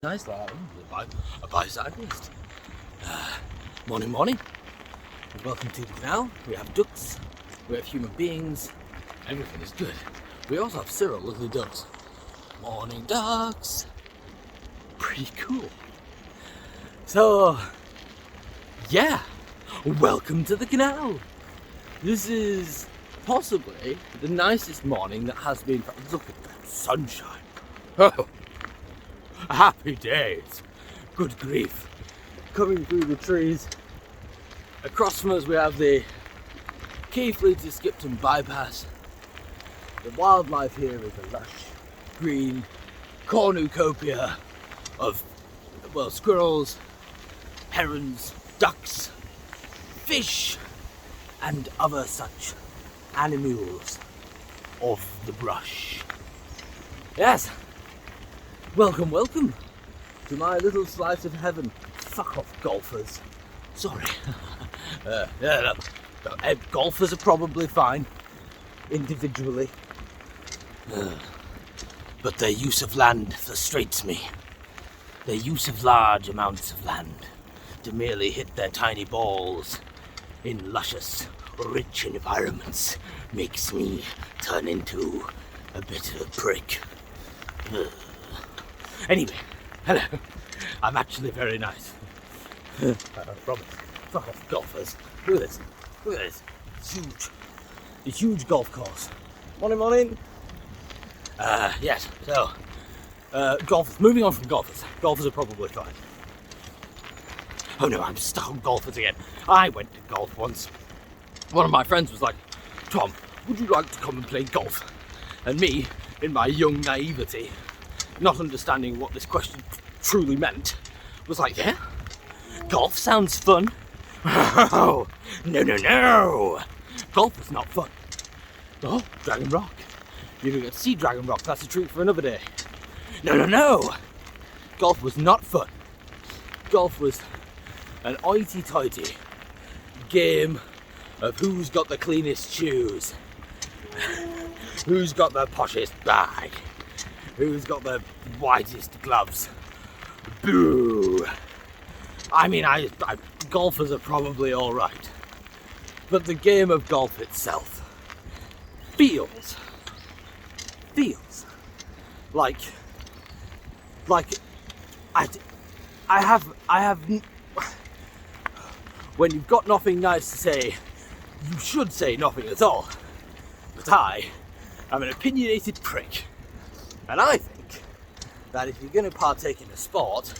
Nice lad, a bicyclist. Morning. Welcome to the canal. We have ducks, we have human beings, everything is good. We also have several lovely ducks. Morning ducks. Pretty cool. So, yeah, welcome to the canal. This is possibly the nicest morning that has been. Look at that sunshine. Oh. Happy days. Good grief. Coming through the trees. Across from us we have the Leeds to Skipton bypass. The wildlife here is a lush green cornucopia of, well, squirrels, herons, ducks, fish and other such animals of the brush. Yes. Welcome to my little slice of heaven. Fuck off, golfers. Sorry. Golfers are probably fine, individually. But their use of land frustrates me. Their use of large amounts of land to merely hit their tiny balls in luscious, rich environments makes me turn into a bit of a prick. Anyway, hello. I'm actually very nice. I promise. Fuck off, golfers. Look at this. It's huge. A huge golf course. Morning. Yes, so, golfers. Moving on from golfers. Golfers are probably fine. Oh no, I'm stuck on golfers again. I went to golf once. One of my friends was like, Tom, would you like to come and play golf? And me, in my young naivety, not understanding what this question truly meant, was like, yeah, golf sounds fun. Oh, no. Golf is not fun. Oh, Dragon Rock. You didn't get to see Dragon Rock, that's a treat for another day. No. Golf was not fun. Golf was an hoity-toity game of who's got the cleanest shoes, who's got the poshest bag, who's got the whitest gloves. Boo! I mean, golfers are probably alright, but the game of golf itself feels like I have when you've got nothing nice to say, you should say nothing at all. But I am an opinionated prick. And I think that if you're going to partake in a sport,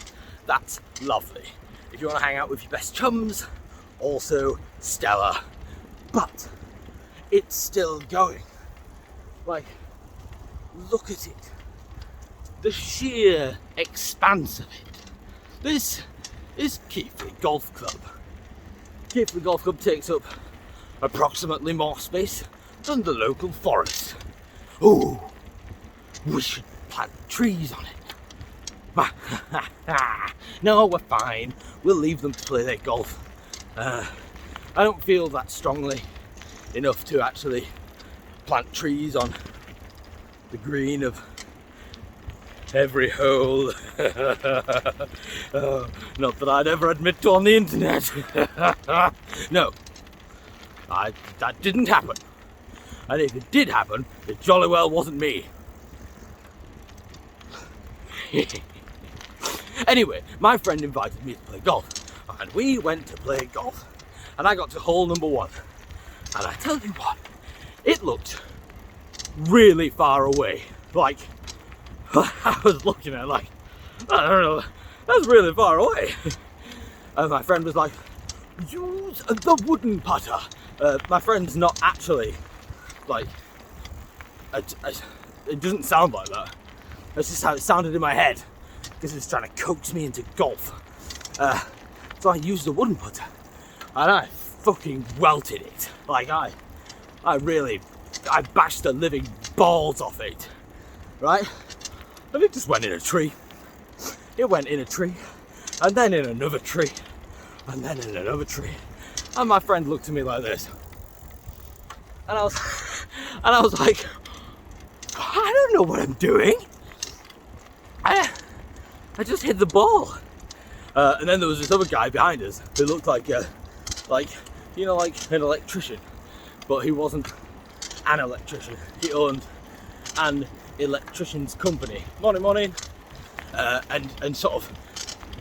that's lovely. If you want to hang out with your best chums, also stellar. But it's still going. Like, look at it. The sheer expanse of it. This is Keighley Golf Club. Keighley Golf Club takes up approximately more space than the local forest. Ooh. We should plant trees on it. No, we're fine. We'll leave them to play their golf. I don't feel that strongly enough to actually plant trees on the green of every hole. Not that I'd ever admit to on the internet. No, that didn't happen. And if it did happen, it jolly well wasn't me. Anyway, my friend invited me to play golf, and we went to play golf, and I got to hole number 1, and I tell you what, it looked really far away. Like, I was looking at it like, I don't know, that's really far away. And my friend was like, use the wooden putter. My friend's not actually, like, it doesn't sound like that. That's just how it sounded in my head, because it's trying to coax me into golf. So I used the wooden putter, and I fucking welted it. Like, I bashed the living balls off it, right? And it just went in a tree. It went in a tree, and then in another tree, and then in another tree. And my friend looked at me like this, and I was like, I don't know what I'm doing. I just hit the ball. And then there was this other guy behind us who looked like an electrician, but he wasn't an electrician. He owned an electrician's company. Morning. And sort of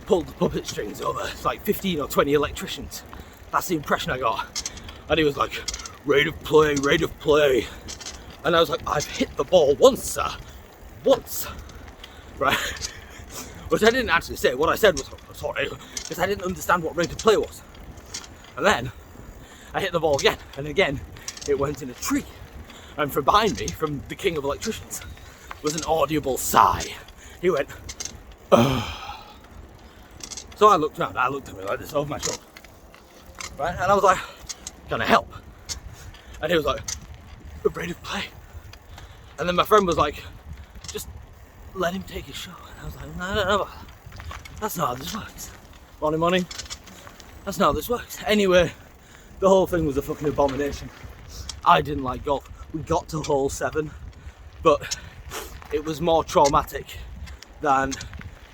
pulled the puppet strings over. It's like 15 or 20 electricians. That's the impression I got. And he was like, rate of play. And I was like, I've hit the ball once, sir. Once. Right? Which I didn't actually say. What I said was, oh, sorry, because I didn't understand what rate of play was. And then I hit the ball again, and again it went in a tree. And from behind me, from the king of electricians, was an audible sigh. He went, ugh. So I looked around, I looked at me like this over my shoulder. Right? And I was like, can I help? And he was like, a rate of play. And then my friend was like, just let him take his shot. And I was like, no, that's not how this works. Morning. That's not how this works. Anyway, the whole thing was a fucking abomination. I didn't like golf. We got to hole 7, but it was more traumatic than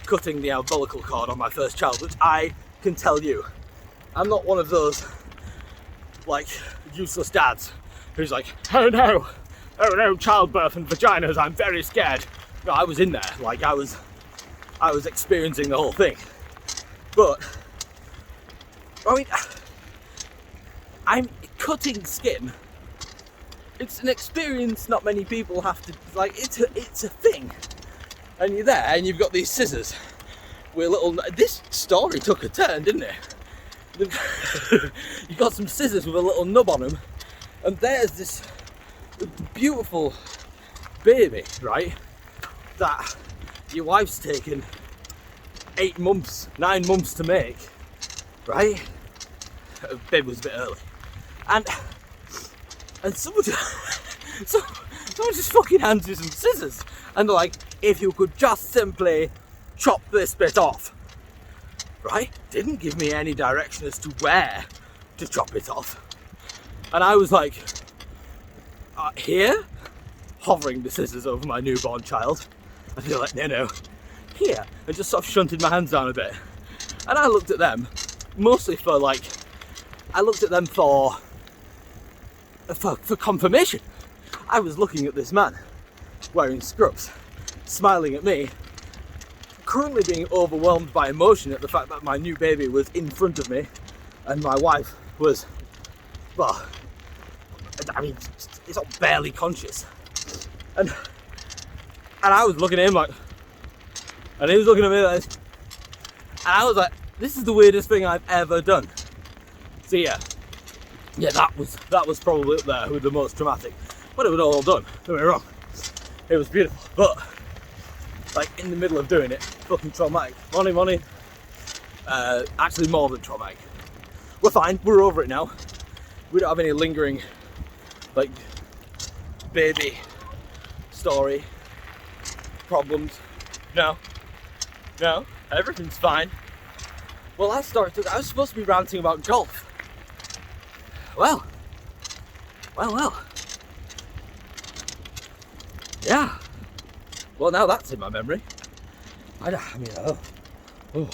cutting the umbilical cord on my first child, which I can tell you, I'm not one of those like useless dads who's like, oh no, childbirth and vaginas, I'm very scared. No, I was in there, like I was experiencing the whole thing. But I mean, I'm cutting skin. It's an experience not many people have to, like, it's a thing. And you're there and you've got these scissors with this story took a turn, didn't it? You've got some scissors with a little nub on them, and there's this beautiful baby, right, that your wife's taken 9 months to make, right? Baby was a bit early. And someone just fucking hands you some scissors, and they're like, if you could just simply chop this bit off, right? Didn't give me any direction as to where to chop it off. And I was like, here? Hovering the scissors over my newborn child. I feel like, no, here. I just sort of shunted my hands down a bit. And I looked at them, mostly for confirmation. I was looking at this man wearing scrubs, smiling at me, currently being overwhelmed by emotion at the fact that my new baby was in front of me and my wife was, well, I mean, it's not barely conscious. And I was looking at him like, and he was looking at me like this, and I was like, this is the weirdest thing I've ever done. So yeah, that was probably up there with the most traumatic. But it was all done, don't get me wrong. It was beautiful, but like in the middle of doing it, fucking traumatic. Morning. Actually more than traumatic. We're fine, we're over it now. We don't have any lingering, like, baby story problems. No, everything's fine. Well, I was supposed to be ranting about golf. Well. Yeah. Well, now that's in my memory. I mean,